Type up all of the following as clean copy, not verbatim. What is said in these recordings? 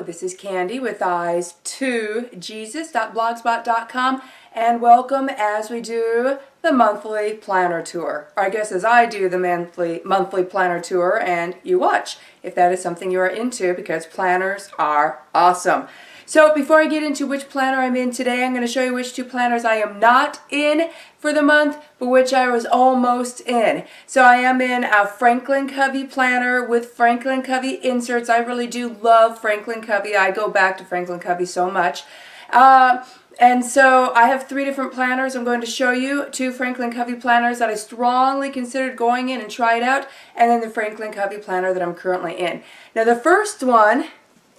this is Candy with eyes to Jesus.blogspot.com, and welcome as we do the monthly planner tour. Or I guess as I do the monthly planner tour and you watch if that is something you are into, because planners are awesome. So before I get into which planner I'm in today, I'm going to show you which two planners I am not in for the month, but which I was almost in. So I am in a Franklin Covey planner with Franklin Covey inserts. I really do love Franklin Covey. I go back to Franklin Covey so much. And so I have three different planners. I'm going to show you two Franklin Covey planners that I strongly considered going in and try it out, and then the Franklin Covey planner that I'm currently in. Now the first one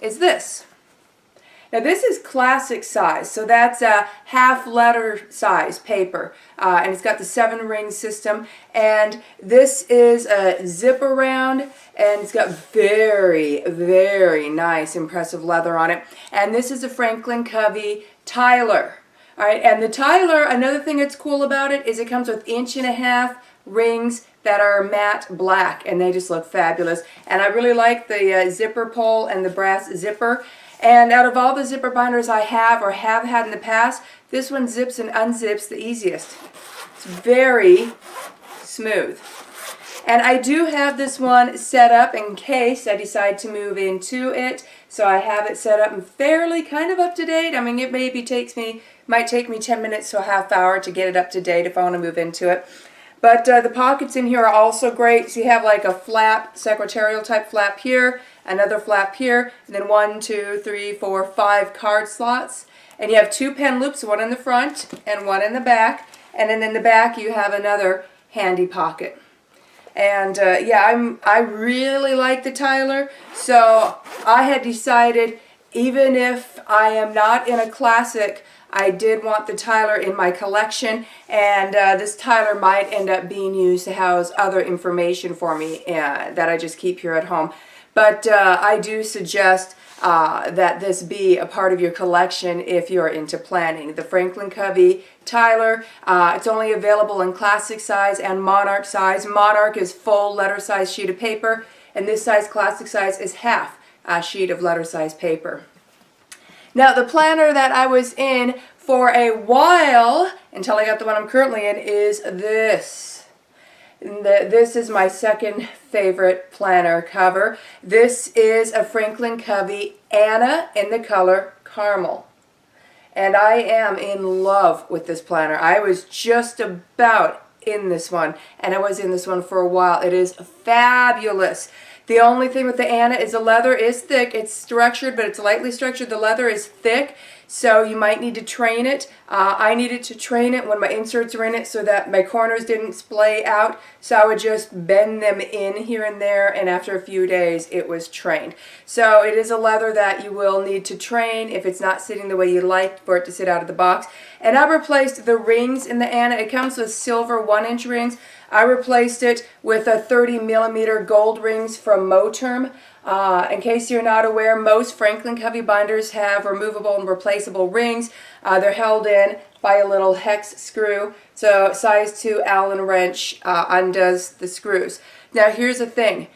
is this. Now this is classic size, so that's a half letter size paper, and it's got the 7-ring system, and this is a zip around, and it's got very, very nice impressive leather on it, and this is a Franklin Covey Tyler. Alright, and the Tyler, another thing that's cool about it is it comes with 1.5 inch rings that are matte black, and they just look fabulous, and I really like the zipper pull and the brass zipper. And out of all the zipper binders I have or have had in the past, this one zips and unzips the easiest. It's very smooth. And I do have this one set up in case I decide to move into it. So I have it set up and fairly kind of up to date. I mean, it might take me 10 minutes to a half hour to get it up to date if I want to move into it. But the pockets in here are also great. So you have like a flap, secretarial type flap here, another flap here, and then 1, 2, 3, 4, 5 card slots. And you have 2 pen loops, one in the front and one in the back. And then in the back you have another handy pocket. And yeah, I really like the Tyler. So I had decided, even if I am not in a classic, I did want the Tyler in my collection, and this Tyler might end up being used to house other information for me that I just keep here at home. But I do suggest that this be a part of your collection if you're into planning. The Franklin Covey Tyler, it's only available in classic size and monarch size. Monarch is full letter size sheet of paper, and this size, classic size, is half a sheet of letter size paper. Now the planner that I was in for a while, until I got the one I'm currently in, is this. This is my second favorite planner cover. This is a Franklin Covey Anna in the color Caramel. And I am in love with this planner. I was just about in this one, and I was in this one for a while. It is fabulous. The only thing with the Anna is the leather is thick. It's structured, but it's lightly structured. The leather is thick, so you might need to train it. I needed to train it when my inserts are in it so that my corners didn't splay out. So I would just bend them in here and there, and after a few days it was trained. So it is a leather that you will need to train if it's not sitting the way you like for it to sit out of the box. And I replaced the rings in the Anna. It comes with silver 1-inch rings. I replaced it with a 30mm gold rings from Moterm. In case you're not aware, most Franklin Covey binders have removable and replaceable rings. They're held in by a little hex screw. So size 2 Allen wrench undoes the screws. Now here's the thing.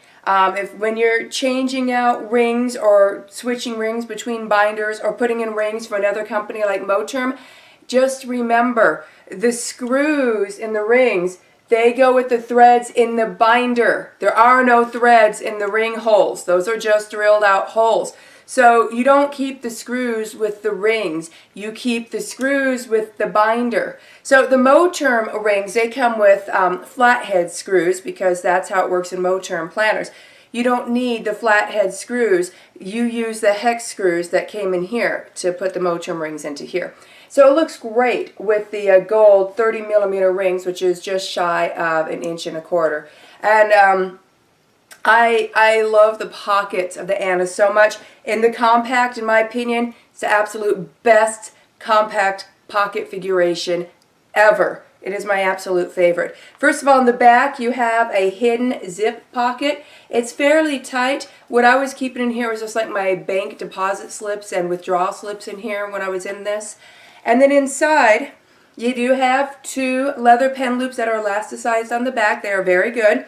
When you're changing out rings or switching rings between binders or putting in rings for another company like Moterm, just remember the screws in the rings, they go with the threads in the binder. There are no threads in the ring holes. Those are just drilled out holes. So you don't keep the screws with the rings. You keep the screws with the binder. So the Moterm rings, they come with flathead screws because that's how it works in Moterm planners. You don't need the flathead screws. You use the hex screws that came in here to put the Moterm rings into here. So it looks great with the gold 30mm rings, which is just shy of 1.25 inches. And I love the pockets of the Anna so much. In the compact, in my opinion, it's the absolute best compact pocket figuration ever. It is my absolute favorite. First of all, in the back, you have a hidden zip pocket. It's fairly tight. What I was keeping in here was just like my bank deposit slips and withdrawal slips in here when I was in this. And then inside, you do have 2 leather pen loops that are elasticized on the back. They are very good.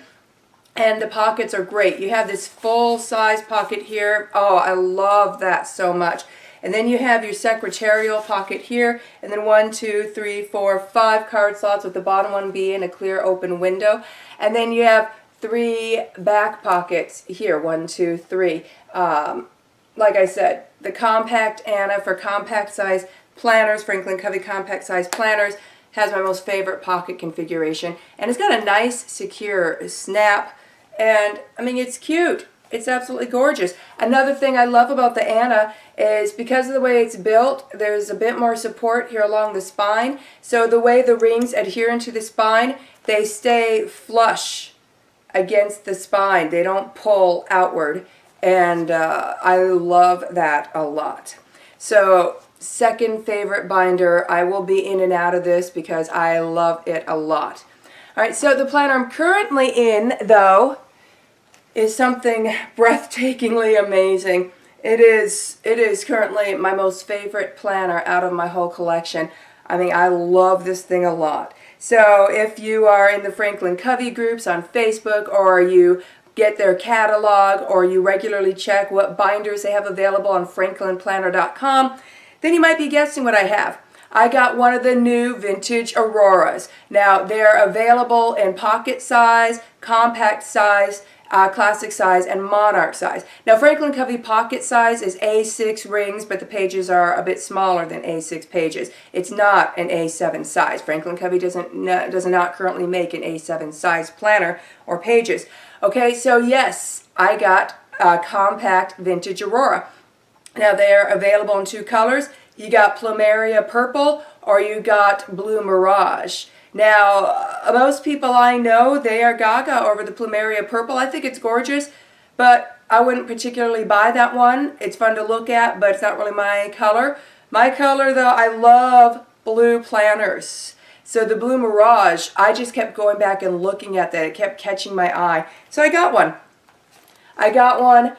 And the pockets are great. You have this full-size pocket here. Oh, I love that so much. And then you have your secretarial pocket here, and then 1, 2, 3, 4, 5 card slots, with the bottom one being a clear open window. And then you have 3 back pockets here, 1, 2, 3. Like I said, the compact Anna for compact size planners, Franklin Covey compact size planners, has my most favorite pocket configuration. And it's got a nice, secure snap. And, I mean, it's cute. It's absolutely gorgeous. Another thing I love about the Anna is because of the way it's built, there's a bit more support here along the spine. So the way the rings adhere into the spine, they stay flush against the spine. They don't pull outward. And I love that a lot. So, second favorite binder. I will be in and out of this because I love it a lot. All right, so the planner I'm currently in, though, is something breathtakingly amazing. It is currently my most favorite planner out of my whole collection. I mean, I love this thing a lot. So if you are in the Franklin Covey groups on Facebook, or you get their catalog, or you regularly check what binders they have available on franklinplanner.com, then you might be guessing what I have. I got one of the new vintage Auroras. Now, they're available in pocket size, compact size, classic size, and monarch size. Now, Franklin Covey pocket size is A6 rings, but the pages are a bit smaller than A6 pages. It's not an A7 size. Franklin Covey does not currently make an A7 size planner or pages. Okay, so yes, I got a compact vintage Aurora. Now, they're available in 2 colors. You got Plumeria Purple, or you got Blue Mirage. Now, most people I know, they are gaga over the Plumeria Purple. I think it's gorgeous, but I wouldn't particularly buy that one. It's fun to look at, but it's not really my color. My color, though, I love blue planners. So the Blue Mirage, I just kept going back and looking at that. It kept catching my eye. So I got one. I got one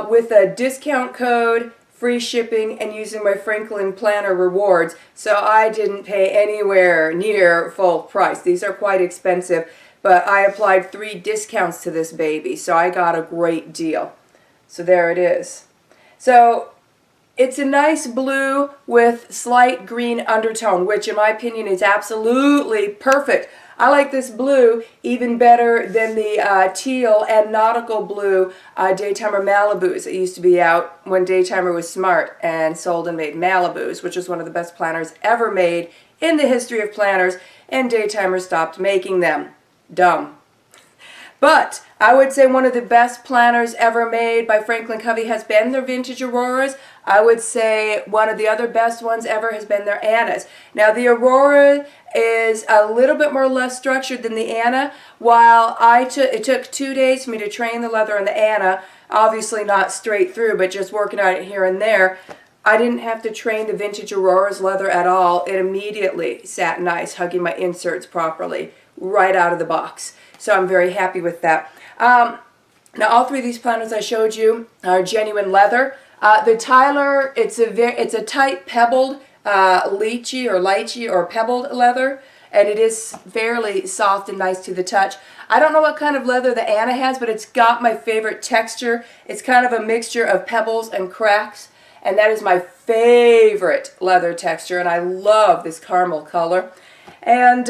with a discount code, free shipping, and using my Franklin Planner rewards, so I didn't pay anywhere near full price. These are quite expensive, but I applied 3 discounts to this baby, so I got a great deal. So there it is. So it's a nice blue with slight green undertone, which in my opinion is absolutely perfect. I like this blue even better than the teal and nautical blue Daytimer Malibus that used to be out when Daytimer was smart and sold and made Malibus, which is one of the best planners ever made in the history of planners, and Daytimer stopped making them. Dumb. But I would say one of the best planners ever made by Franklin Covey has been their vintage Auroras. I would say one of the other best ones ever has been their Annas. Now, the Aurora is a little bit more less structured than the Anna. While it took 2 days for me to train the leather on the Anna, obviously not straight through, but just working on it here and there, I didn't have to train the vintage Aurora's leather at all. It immediately sat nice, hugging my inserts properly, right out of the box. So I'm very happy with that. Now, all 3 of these planners I showed you are genuine leather. The Tyler, it's a tight pebbled lychee or pebbled leather, and it is fairly soft and nice to the touch. I don't know what kind of leather the Anna has, but it's got my favorite texture. It's kind of a mixture of pebbles and cracks, and that is my favorite leather texture, and I love this caramel color. And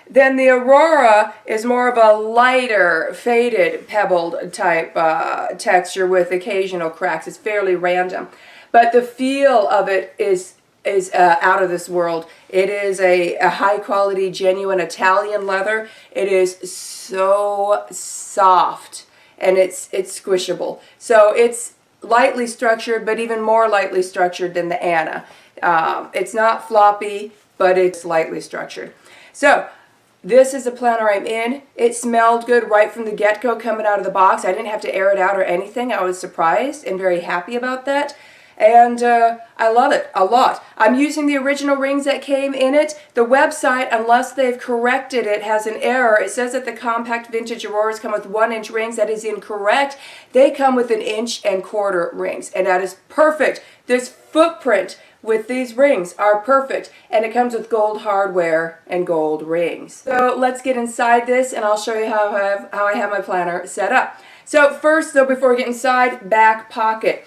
then the Aurora is more of a lighter, faded, pebbled type texture with occasional cracks. It's fairly random. But the feel of it is out of this world. It is a high-quality, genuine Italian leather. It is so soft, and it's squishable. So it's lightly structured, but even more lightly structured than the Anna. It's not floppy, but it's lightly structured. So this is the planner I'm in. It smelled good right from the get-go coming out of the box. I didn't have to air it out or anything. I was surprised and very happy about that. And I love it a lot. I'm using the original rings that came in it. The website, unless they've corrected it, has an error. It says that the compact vintage Auroras come with 1-inch rings. That is incorrect. They come with 1 1/4 inch rings, and that is perfect. This footprint with these rings are perfect, and it comes with gold hardware and gold rings. So let's get inside this, and I'll show you how I have my planner set up. So first, though, before we get inside, back pocket.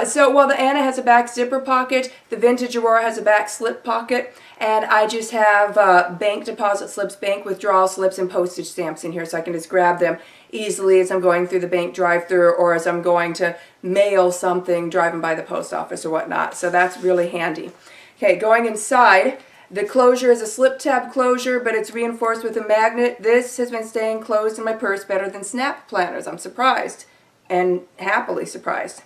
So while the Anna has a back zipper pocket, the vintage Aurora has a back slip pocket, and I just have bank deposit slips, bank withdrawal slips, and postage stamps in here, so I can just grab them easily as I'm going through the bank drive-through or as I'm going to mail something driving by the post office or whatnot. So that's really handy. Okay, going inside, the closure is a slip tab closure, but it's reinforced with a magnet. This has been staying closed in my purse better than snap planners. I'm surprised, and happily surprised.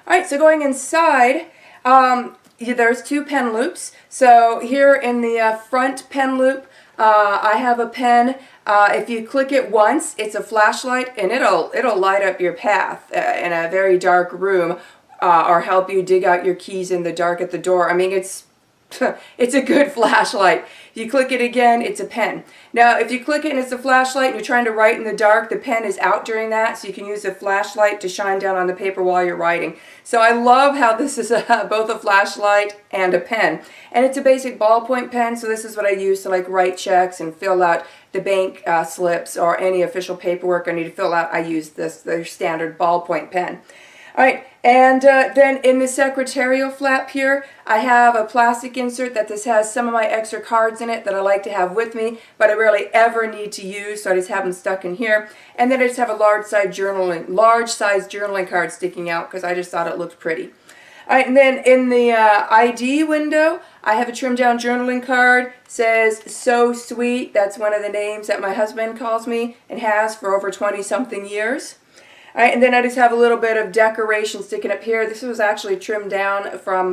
All right, so going inside, there's 2 pen loops. So here in the front pen loop, I have a pen. If you click it once, it's a flashlight, and it'll light up your path in a very dark room, or help you dig out your keys in the dark at the door. I mean, it's a good flashlight. If you click it again, it's a pen. Now, if you click it and it's a flashlight and you're trying to write in the dark, the pen is out during that, so you can use a flashlight to shine down on the paper while you're writing. So I love how this is both a flashlight and a pen. And it's a basic ballpoint pen, so this is what I use to like write checks and fill out the bank slips or any official paperwork I need to fill out. I use their standard ballpoint pen. All right, and then in the secretarial flap here, I have a plastic insert that this has some of my extra cards in it that I like to have with me, but I rarely ever need to use, so I just have them stuck in here. And then I just have a large size journaling card sticking out because I just thought it looked pretty. All right, and then in the ID window, I have a trimmed down journaling card. It says "So Sweet." That's one of the names that my husband calls me and has for over 20-something years. All right, and then I just have a little bit of decoration sticking up here. This was actually trimmed down from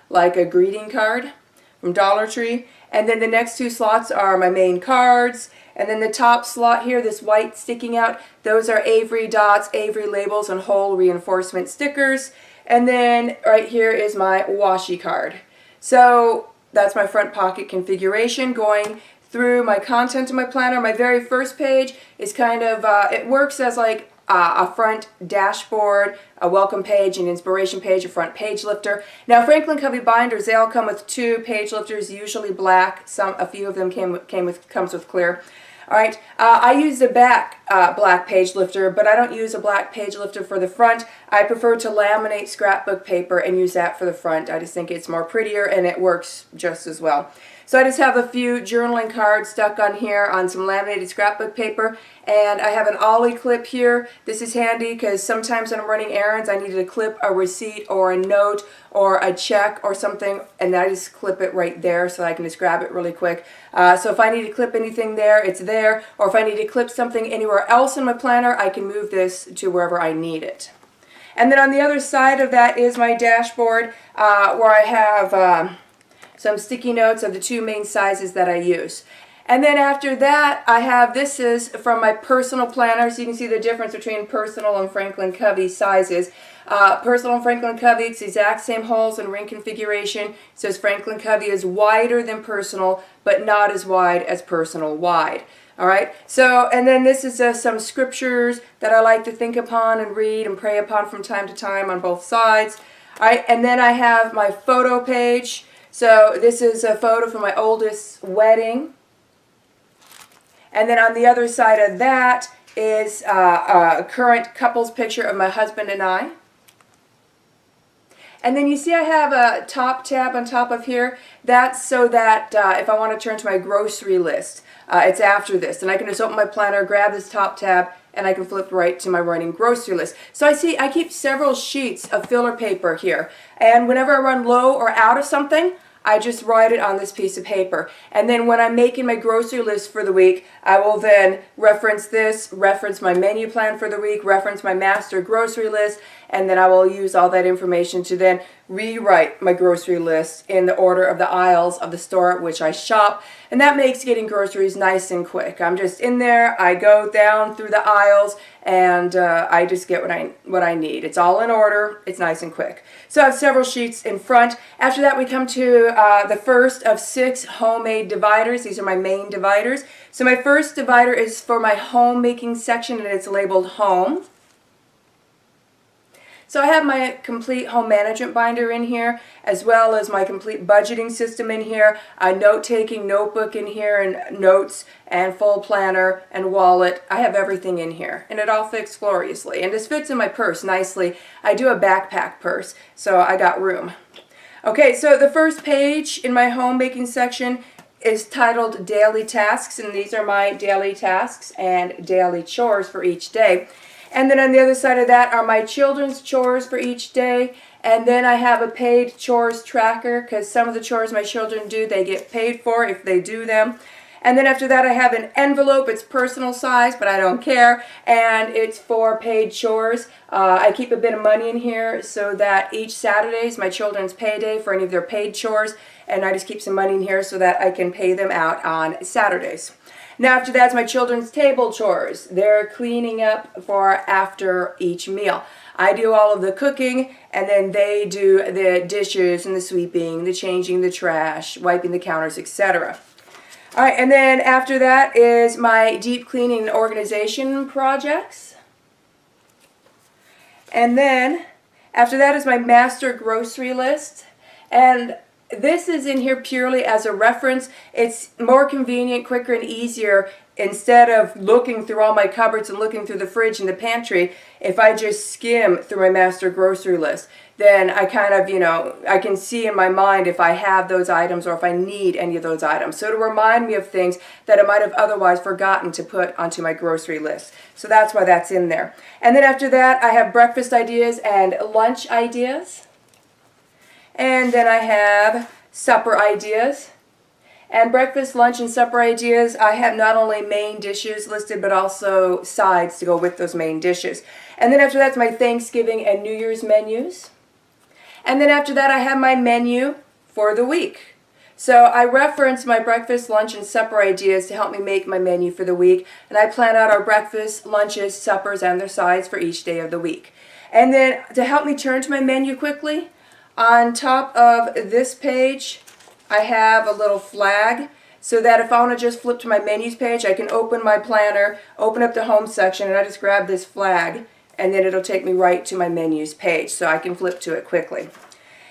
like a greeting card from Dollar Tree. And then the next 2 slots are my main cards. And then the top slot here, this white sticking out, those are Avery dots, Avery labels, and whole reinforcement stickers. And then right here is my washi card. So that's my front pocket configuration. Going through my content in my planner, my very first page is kind of, it works as like a front dashboard, a welcome page, an inspiration page, a front page lifter. Now Franklin Covey binders, they all come with 2 page lifters, usually black. A few of them comes with clear. All right, I use the back black page lifter, but I don't use a black page lifter for the front. I prefer to laminate scrapbook paper and use that for the front. I just think it's more prettier and it works just as well. So I just have a few journaling cards stuck on here on some laminated scrapbook paper, and I have an ollie clip here. This is handy because sometimes when I'm running errands I need to clip a receipt or a note or a check or something, and I just clip it right there so I can just grab it really quick. So if I need to clip anything there, it's there, or if I need to clip something anywhere else in my planner, I can move this to wherever I need it. And then on the other side of that is my dashboard where I have some sticky notes of the 2 main sizes that I use. And then after that, I have, this is from my personal planner, so you can see the difference between personal and Franklin Covey sizes. Personal and Franklin Covey, it's the exact same holes and ring configuration. It says Franklin Covey is wider than personal, but not as wide as personal wide. All right, so, and then this is some scriptures that I like to think upon and read and pray upon from time to time on both sides. All right, and then I have my photo page. So this is a photo from my oldest wedding. And then on the other side of that is a current couples picture of my husband and I. And then you see I have a top tab on top of here. That's so that if I want to turn to my grocery list, it's after this. And I can just open my planner, grab this top tab, and I can flip right to my running grocery list. So I keep several sheets of filler paper here. And whenever I run low or out of something, I just write it on this piece of paper. And then when I'm making my grocery list for the week, I will then reference this, reference my menu plan for the week, reference my master grocery list, and then I will use all that information to then rewrite my grocery list in the order of the aisles of the store at which I shop. And that makes getting groceries nice and quick. I'm just in there, I go down through the aisles, and I just get what I need. It's all in order, it's nice and quick. So I have several sheets in front. After that we come to the first of 6 homemade dividers. These are my main dividers. So my first divider is for my homemaking section, and it's labeled home. So I have my complete home management binder in here, as well as my complete budgeting system in here, a note-taking notebook in here, and notes, and full planner, and wallet. I have everything in here, and it all fits gloriously. And this fits in my purse nicely. I do a backpack purse, so I got room. Okay, so the first page in my homemaking section is titled Daily Tasks, and these are my daily tasks and daily chores for each day. And then on the other side of that are my children's chores for each day. And then I have a paid chores tracker, because some of the chores my children do, they get paid for if they do them. And then after that I have an envelope. It's personal size, but I don't care. And it's for paid chores. I keep a bit of money in here so that each Saturday is my children's payday for any of their paid chores. And I just keep some money in here so that I can pay them out on Saturdays. Now after that's my children's table chores. They're cleaning up for after each meal. I do all of the cooking, and then they do the dishes and the sweeping, the changing the trash, wiping the counters, etc. All right, and then after that is my deep cleaning and organization projects. And then after that is my master grocery list. And this is in here purely as a reference. It's more convenient, quicker, and easier instead of looking through all my cupboards and looking through the fridge and the pantry. If I just skim through my master grocery list, then I kind of, I can see in my mind if I have those items or if I need any of those items. So to remind me of things that I might have otherwise forgotten to put onto my grocery list. So that's why that's in there. And then after that, I have breakfast ideas and lunch ideas. And then I have supper ideas. And breakfast, lunch, and supper ideas, I have not only main dishes listed, but also sides to go with those main dishes. And then after that's my Thanksgiving and New Year's menus. And then after that, I have my menu for the week. So I reference my breakfast, lunch, and supper ideas to help me make my menu for the week. And I plan out our breakfast, lunches, suppers, and their sides for each day of the week. And then to help me turn to my menu quickly, on top of this page, I have a little flag so that if I want to just flip to my menus page, I can open my planner, open up the home section, and I just grab this flag, and then it'll take me right to my menus page, so I can flip to it quickly.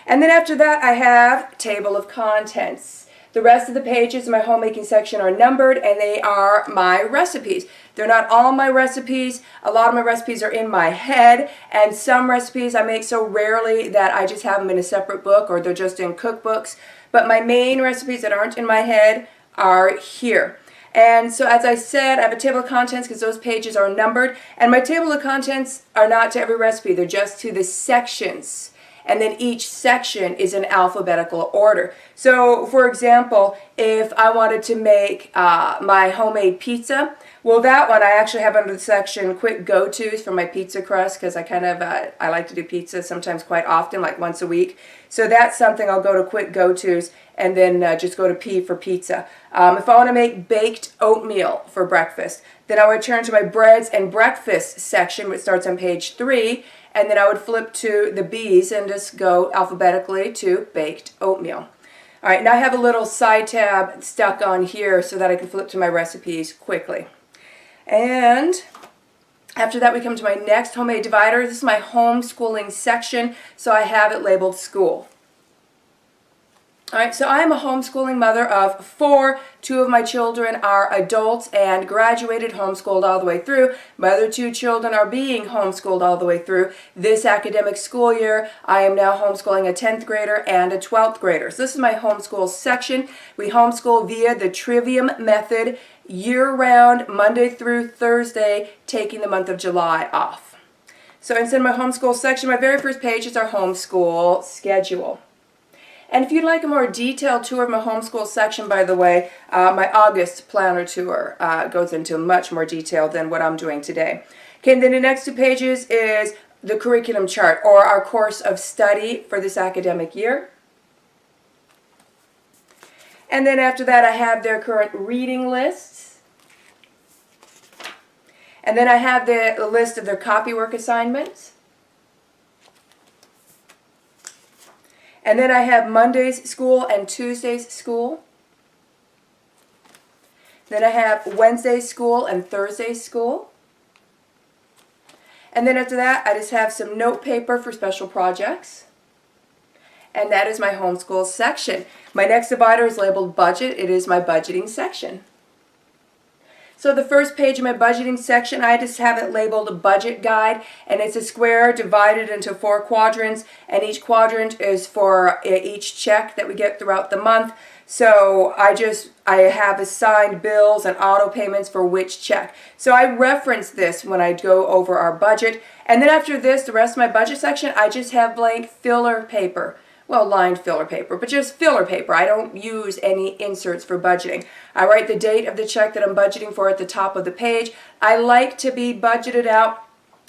And then after that, I have table of contents. The rest of the pages in my homemaking section are numbered, and they are my recipes. They're not all my recipes. A lot of my recipes are in my head, and some recipes I make so rarely that I just have them in a separate book, or they're just in cookbooks. But my main recipes that aren't in my head are here. And so as I said, I have a table of contents because those pages are numbered. And my table of contents are not to every recipe. They're just to the sections. And then each section is in alphabetical order. So, for example, if I wanted to make my homemade pizza, well, that one I actually have under the section Quick Go-Tos for my pizza crust, because I like to do pizza sometimes quite often, like once a week. So that's something I'll go to Quick Go-Tos and then just go to P for pizza. If I want to make baked oatmeal for breakfast, then I would turn to my breads and breakfast section, which starts on page 3, and then I would flip to the B's and just go alphabetically to baked oatmeal. All right, now I have a little side tab stuck on here so that I can flip to my recipes quickly. And after that, we come to my next homemade divider. This is my homeschooling section, so I have it labeled school. All right, so I am a homeschooling mother of 4. 2 of my children are adults and graduated, homeschooled all the way through. My other 2 children are being homeschooled all the way through. This academic school year, I am now homeschooling a 10th grader and a 12th grader. So this is my homeschool section. We homeschool via the Trivium method, year-round, Monday through Thursday, taking the month of July off. So instead of my homeschool section, my very first page is our homeschool schedule. And if you'd like a more detailed tour of my homeschool section, by the way, my August planner tour goes into much more detail than what I'm doing today. Okay, and then the next 2 pages is the curriculum chart, or our course of study for this academic year. And then after that, I have their current reading lists. And then I have the list of their copywork assignments. And then I have Monday's school and Tuesday's school. Then I have Wednesday's school and Thursday's school. And then after that, I just have some note paper for special projects. And that is my homeschool section. My next divider is labeled budget. It is my budgeting section. So the first page of my budgeting section, I just have it labeled budget guide, and it's a square divided into 4 quadrants, and each quadrant is for each check that we get throughout the month. So I have assigned bills and auto payments for which check. So I reference this when I go over our budget. And then after this, the rest of my budget section, I just have blank filler paper. Well, lined filler paper, but just filler paper. I don't use any inserts for budgeting. I write the date of the check that I'm budgeting for at the top of the page. I like to be budgeted out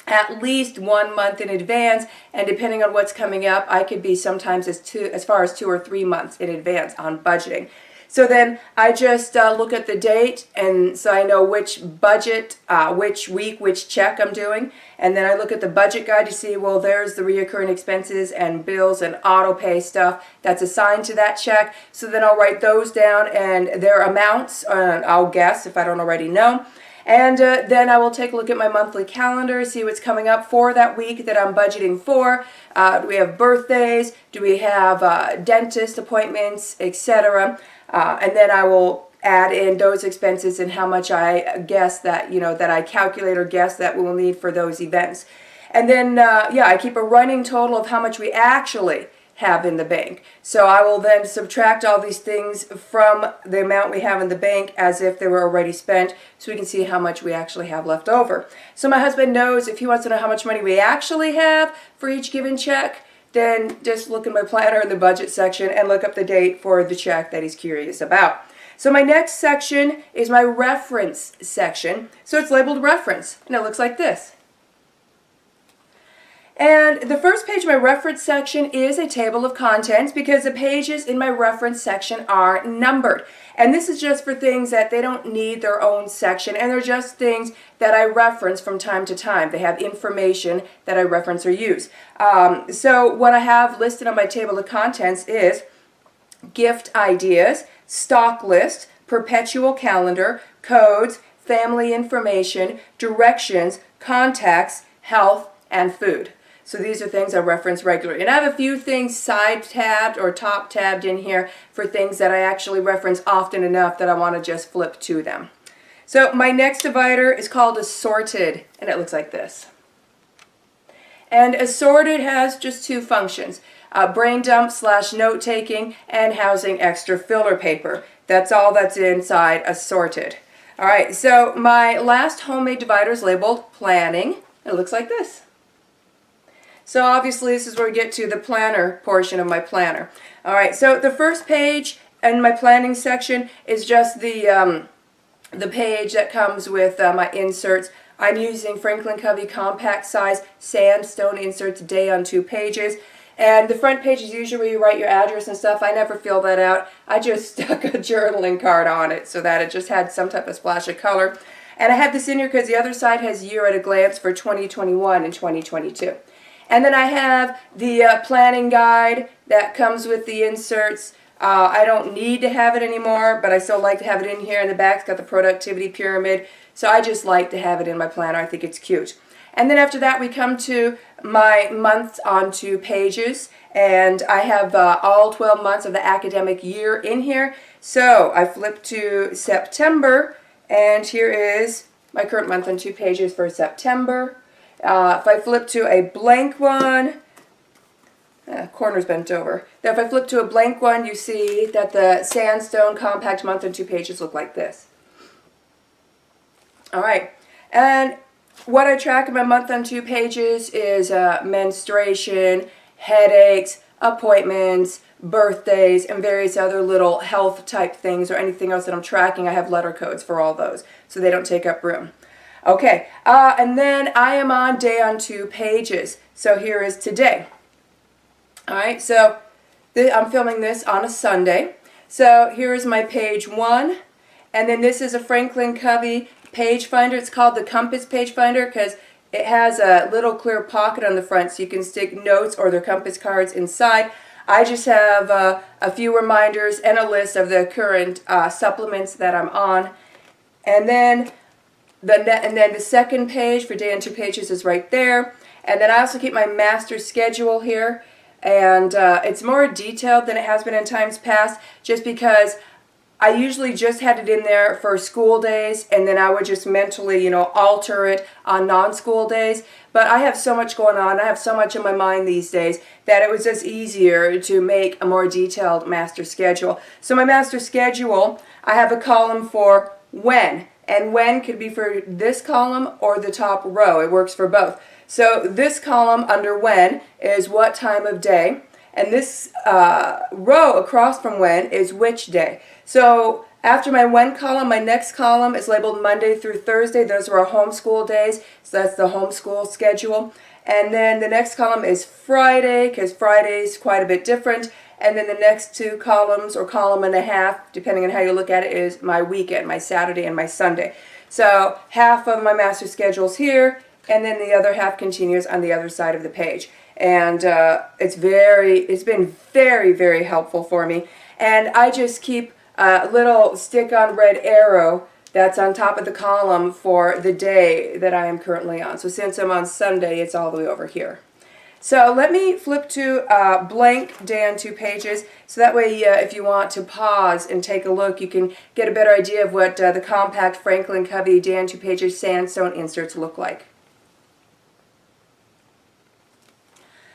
at least 1 month in advance, and depending on what's coming up, I could be sometimes as far as 2 or 3 months in advance on budgeting. So then I just look at the date, and so I know which budget, which week, which check I'm doing. And then I look at the budget guide to see, well, there's the reoccurring expenses and bills and auto pay stuff that's assigned to that check. So then I'll write those down and their amounts, I'll guess if I don't already know. And then I will take a look at my monthly calendar, see what's coming up for that week that I'm budgeting for. Do we have birthdays? Do we have dentist appointments, etc.? And then I will add in those expenses and how much I guess that, that I calculate or guess that we will need for those events. And then, I keep a running total of how much we actually have in the bank. So I will then subtract all these things from the amount we have in the bank as if they were already spent, so we can see how much we actually have left over. So my husband knows if he wants to know how much money we actually have for each given check, then just look in my planner in the budget section and look up the date for the check that he's curious about. So my next section is my reference section. So it's labeled reference, and it looks like this. And the first page of my reference section is a table of contents because the pages in my reference section are numbered. And this is just for things that they don't need their own section, and they're just things that I reference from time to time. They have information that I reference or use. So what I have listed on my table of contents is gift ideas, stock list, perpetual calendar, codes, family information, directions, contacts, health, and food. So these are things I reference regularly. And I have a few things side-tabbed or top-tabbed in here for things that I actually reference often enough that I want to just flip to them. So my next divider is called assorted, and it looks like this. And assorted has just 2 functions, brain dump / note-taking and housing extra filler paper. That's all that's inside assorted. All right, so my last homemade divider is labeled planning. It looks like this. So obviously this is where we get to the planner portion of my planner. All right, so the first page in my planning section is just the page that comes with my inserts. I'm using Franklin Covey compact size sandstone inserts day on 2 pages. And the front page is usually where you write your address and stuff. I never fill that out. I just stuck a journaling card on it so that it just had some type of splash of color. And I have this in here because the other side has year at a glance for 2021 and 2022. And then I have the planning guide that comes with the inserts. I don't need to have it anymore, but I still like to have it in here. In the back, it's got the productivity pyramid. So I just like to have it in my planner. I think it's cute. And then after that, we come to my months on 2 pages. And I have all 12 months of the academic year in here. So I flip to September, and here is my current month on 2 pages for September. If I flip to a blank one, corner's bent over. Now if I flip to a blank one, you see that the sandstone compact month on 2 pages look like this. All right, and what I track in my month on 2 pages is menstruation, headaches, appointments, birthdays, and various other little health type things or anything else that I'm tracking. I have letter codes for all those so they don't take up room. Okay, and then I am on day on 2 pages. So here is today. All right, so I'm filming this on a Sunday. So here is my page 1, and then this is a Franklin Covey page finder. It's called the Compass Page Finder because it has a little clear pocket on the front so you can stick notes or their compass cards inside. I just have a few reminders and a list of the current supplements that I'm on. And then And then the second page for day and 2 pages is right there. And then I also keep my master schedule here. And it's more detailed than it has been in times past, just because I usually just had it in there for school days, and then I would just mentally, alter it on non-school days. But I have so much going on, I have so much in my mind these days, that it was just easier to make a more detailed master schedule. So my master schedule, I have a column for when, and when could be for this column or the top row. It works for both. So this column under when is what time of day, and this row across from when is which day. So after my when column, my next column is labeled Monday through Thursday. Those are our homeschool days, so that's the homeschool schedule. And then the next column is Friday, because Friday is quite a bit different. And then the next 2 columns, or column and a half, depending on how you look at it, is my weekend, my Saturday and my Sunday. So half of my master schedule's here, and then the other half continues on the other side of the page. And it's been very, very helpful for me. And I just keep a little stick-on red arrow that's on top of the column for the day that I am currently on. So since I'm on Sunday, it's all the way over here. So let me flip to blank day and 2 pages, so that way if you want to pause and take a look, you can get a better idea of what the compact Franklin Covey day and 2 pages sandstone inserts look like.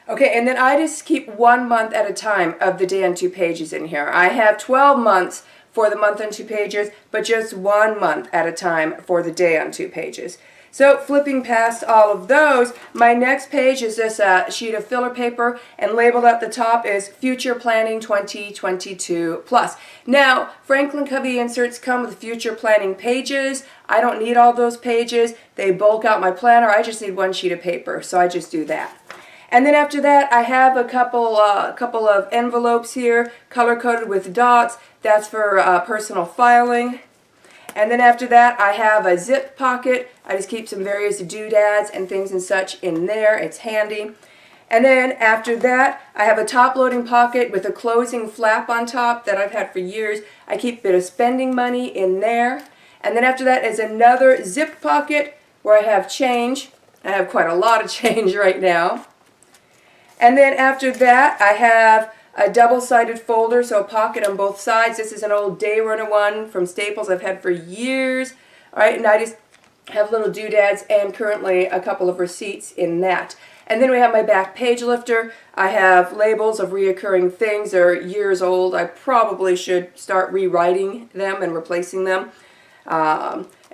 Okay, and then I just keep 1 month at a time of the day and 2 pages in here. I have 12 months for the month and 2 pages, but just 1 month at a time for the day on 2 pages. So flipping past all of those, my next page is this sheet of filler paper, and labeled at the top is Future Planning 2022 Plus. Now, Franklin Covey inserts come with future planning pages. I don't need all those pages. They bulk out my planner. I just need 1 sheet of paper, so I just do that. And then after that, I have a couple of envelopes here, color-coded with dots. That's for personal filing. And then after that, I have a zip pocket. I just keep some various doodads and things and such in there. It's handy. And then after that, I have a top-loading pocket with a closing flap on top that I've had for years. I keep a bit of spending money in there. And then after that is another zip pocket where I have change. I have quite a lot of change right now. And then after that, I have a double-sided folder, so a pocket on both sides. This is an old Day Runner one from Staples I've had for years. All right, and I just have little doodads and currently a couple of receipts in that. And then we have my back page lifter. I have labels of reoccurring things. They're years old. I probably should start rewriting them and replacing them.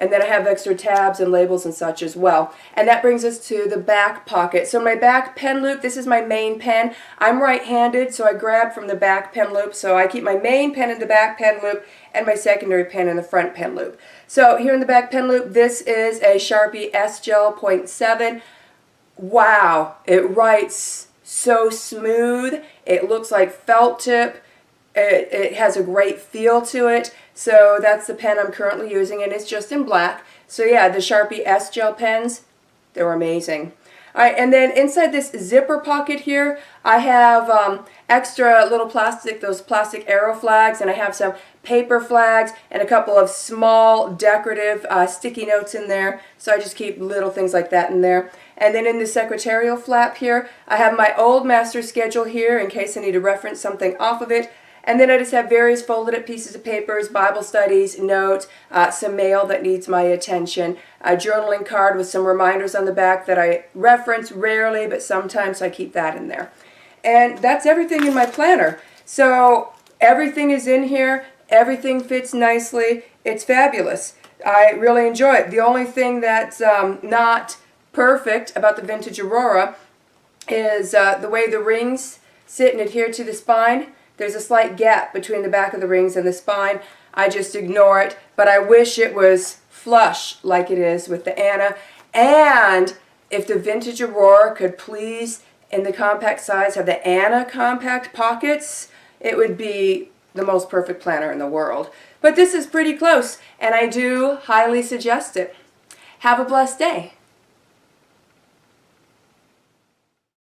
And then I have extra tabs and labels and such as well. And that brings us to the back pocket. So my back pen loop, this is my main pen. I'm right-handed, so I grab from the back pen loop. So I keep my main pen in the back pen loop and my secondary pen in the front pen loop. So here in the back pen loop, this is a Sharpie S-Gel 0.7. Wow, it writes so smooth. It looks like felt tip. It has a great feel to it. So that's the pen I'm currently using, and it's just in black. So yeah, the Sharpie S-Gel pens, they're amazing. All right, and then inside this zipper pocket here, I have extra little plastic, those plastic arrow flags, and I have some paper flags and a couple of small decorative sticky notes in there. So I just keep little things like that in there. And then in the secretarial flap here, I have my old master schedule here in case I need to reference something off of it. And then I just have various folded up pieces of papers, Bible studies, notes, some mail that needs my attention, a journaling card with some reminders on the back that I reference rarely, but sometimes I keep that in there. And that's everything in my planner. So everything is in here. Everything fits nicely. It's fabulous. I really enjoy it. The only thing that's not perfect about the vintage Aurora is the way the rings sit and adhere to the spine. There's a slight gap between the back of the rings and the spine. I just ignore it, but I wish it was flush like it is with the Anna. And if the vintage Aurora could please, in the compact size, have the Anna compact pockets, it would be the most perfect planner in the world. But this is pretty close, and I do highly suggest it. Have a blessed day.